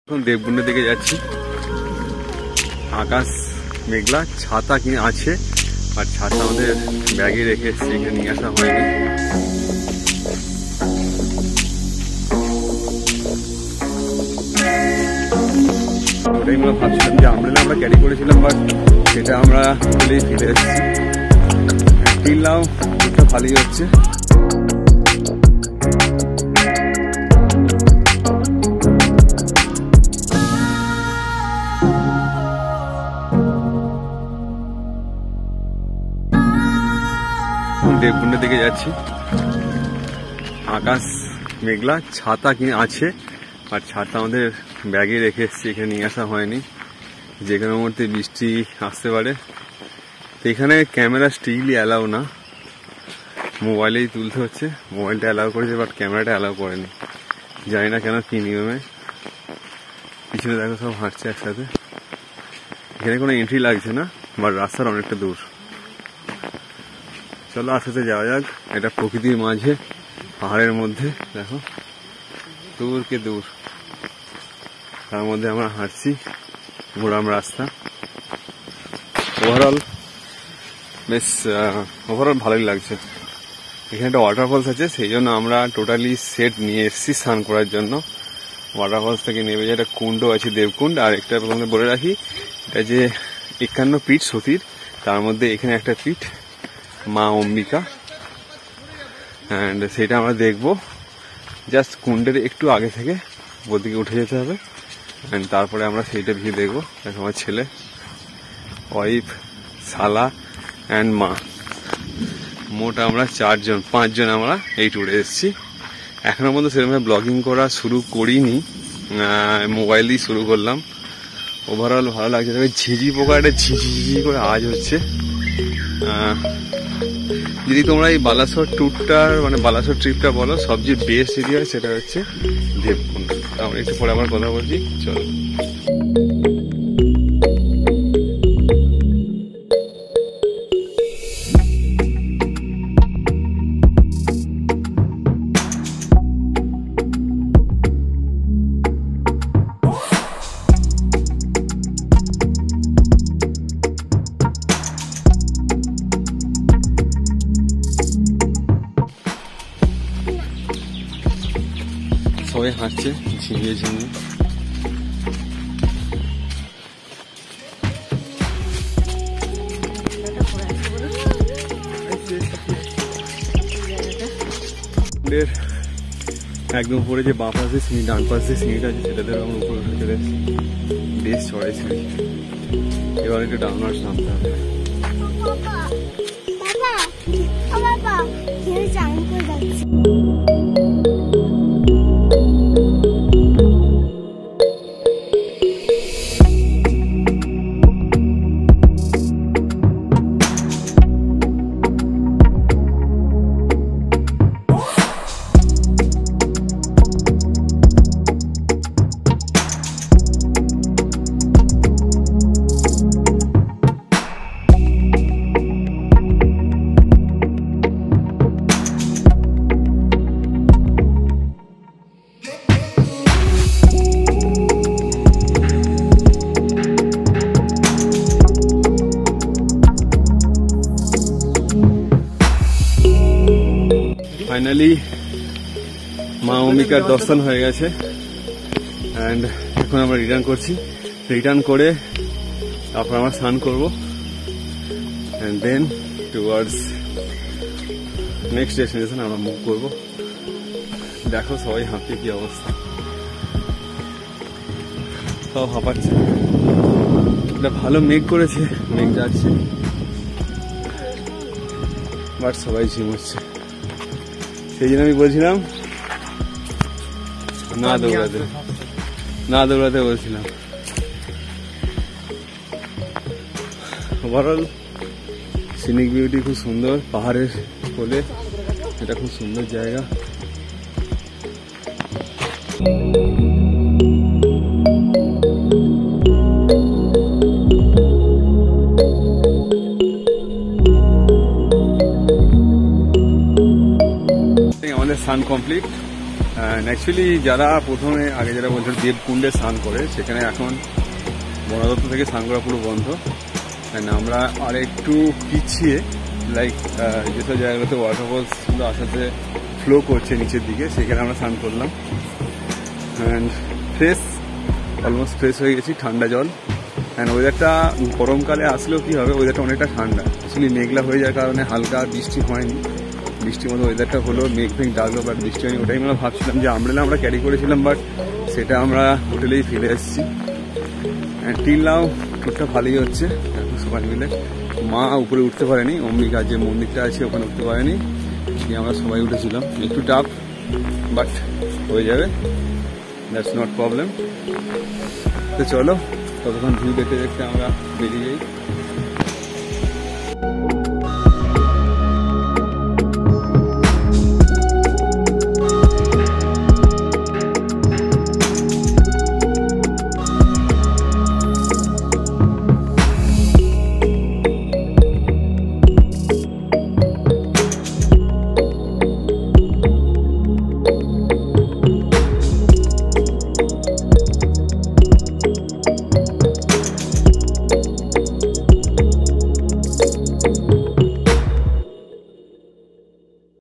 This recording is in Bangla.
এখন দেবকুণ্ডের দিকে যাচ্ছি। আকাশ মেঘলা, ছাতা কিনে আছে আর ছাতা আমাদের ব্যাগে রেখে এসেছি, এখানে নিয়ে আসা হয়নি। ওটাই আমরা ভাবছিলাম যে আমরা ক্যারি করেছিলাম, বাট সেটা আমরা ফেলে এসেছি। কিনলাম, ভালোই হচ্ছে। দেবকুণ্ডের দিকে যাচ্ছি। আকাশ মেঘলা, ছাতা কিনে আছে আর ছাতা আমাদের ব্যাগে রেখে এসেছি, এখানে নিয়ে আসা হয়নি। যে কোনো মুহূর্তে বৃষ্টি আসতে পারে। তো এখানে ক্যামেরা স্টিলই অ্যালাউ না, মোবাইলেই তুলতে হচ্ছে। মোবাইলটা অ্যালাউ করেছে, বাট ক্যামেরাটা অ্যালাউ করেনি। জানি না কেন, কি নিয়মে। পিছনে দেখো সব হাঁটছে একসাথে। এখানে কোনো এন্ট্রি লাগছে না, বাট রাস্তার অনেকটা দূর। চলো আস্তে আস্তে যাওয়া যাক। এটা প্রকৃতির মাঝে, পাহাড়ের মধ্যে দেখো দূর কে দূর, তার মধ্যে আমরা হাঁটছি। ঘোরাম রাস্তা। ওভারঅল ভালোই লাগছে। এখানে একটা ওয়াটারফলস আছে, সেই জন্য আমরা টোটালি সেট নিয়ে এসেছি স্নান করার জন্য। ওয়াটারফলস থেকে নেমে যে একটা কুণ্ড আছে, দেবকুণ্ড। আর একটা বলে রাখি, এটা যে 51 পীঠ সতীর, তার মধ্যে এখানে একটা পীঠ মা অম্বিকা, অ্যান্ড সেটা আমরা দেখবো। জাস্ট কুণ্ডের একটু আগে থেকে ওদিকে উঠে যেতে হবে, অ্যান্ড তারপরে আমরা সেইটা ভিউ দেখবো। দেখো আমার ছেলে, ওয়াইফ, শালা অ্যান্ড মা, মোট আমরা 5জন আমরা এই ট্যুরে এসেছি। এখনো পর্যন্ত সেরকম ব্লগিং করা শুরু করিনি, মোবাইল দিয়ে শুরু করলাম। ওভারঅল ভালো লাগছে। তবে ঝিঝি পোকা একটা ঝিঝি করে আওয়াজ হচ্ছে। যদি তোমরা এই বালাসোর ট্যুরটার বালাসোর ট্রিপটা বলো, সবচেয়ে বেস্ট এরিয়া সেটা হচ্ছে দেবকুণ্ড। আমরা একটু পরে আবার কথা বলছি, চলো। সবাই হাঁটছে ঝিমিয়ে ঝিমিয়ে। একদম উপরে যে বাঁ পাশে সিঁড়ি, ডান পাশে সিঁড়িটা আছে, সেটাতে আমরা উপরে উঠে চলে এসেছি। বেশ চড়াই সিঁড়ি। এবার একটু ডাউনওয়ার্ডস নামতে হবে। ফাইনালি মা অম্বিকার দর্শন হয়ে গেছে, অ্যান্ড এখন আমরা রিটার্ন করছি। রিটার্ন করে তারপর আমরা স্নান করবো, and then towards next destination আমরা মুভ করবো। দেখো সবাই হাঁপতে কি অবস্থা, সব হাঁপাচ্ছে। এটা ভালো মেঘ করেছে, মেঘ যাচ্ছে, বাট সবাই ঝিমুচ্ছে। সেই জন্য আমি বলছিলাম না দৌড়াতে বলছিলাম। ওভারঅল সিনিক বিউটি খুব সুন্দর, পাহাড়ের কোলে, এটা খুব সুন্দর জায়গা। আমাদের স্নান কমপ্লিট, অ্যাকচুয়ালি যারা প্রথমে আগে যারা বলছিল দেবকুণ্ডে স্নান করে, সেখানে এখন বনদপ্তর থেকে স্নান করা পুরো বন্ধ। আমরা আর একটু পিছিয়ে লাইক যেসব জায়গাগুলোতে ওয়াটারফলসগুলো আসাতে ফ্লো করছে নিচের দিকে, সেখানে আমরা স্নান করলাম। অ্যান্ড ফ্রেশ, অলমোস্ট ফ্রেশ হয়ে গেছি, ঠান্ডা জল। অ্যান্ড ওয়েদারটা গরমকালে আসলেও কী হবে, ওয়েদারটা অনেকটা ঠান্ডা। অ্যাকচুয়ালি মেঘলা হয়ে যাওয়ার কারণে হালকা বৃষ্টি হয়নি, বৃষ্টির মতো ওয়েদারটা হলো, মেঘ ডাকলো, বাট বৃষ্টি হয়নি। ওটাই আমরা ভাবছিলাম যে আমরা ক্যারি করেছিলাম, বাট সেটা আমরা হোটেলেই ফেলে এসেছি। অ্যান্ড টিল নাও টুকটা ভালোই হচ্ছে এখন সবাই মিলে। মা উপরে উঠতে পারেনি, অম্বিকার যে মন্দিরটা আছে ওখানে উঠতে পারেনি, দিয়ে আমরা সবাই উঠেছিলাম। একটু টাফ, বাট হয়ে যাবে, দ্যাটস নট প্রবলেম। তো চলো ততক্ষণ ভিউ দেখতে দেখতে আমরা বেরিয়ে যাই।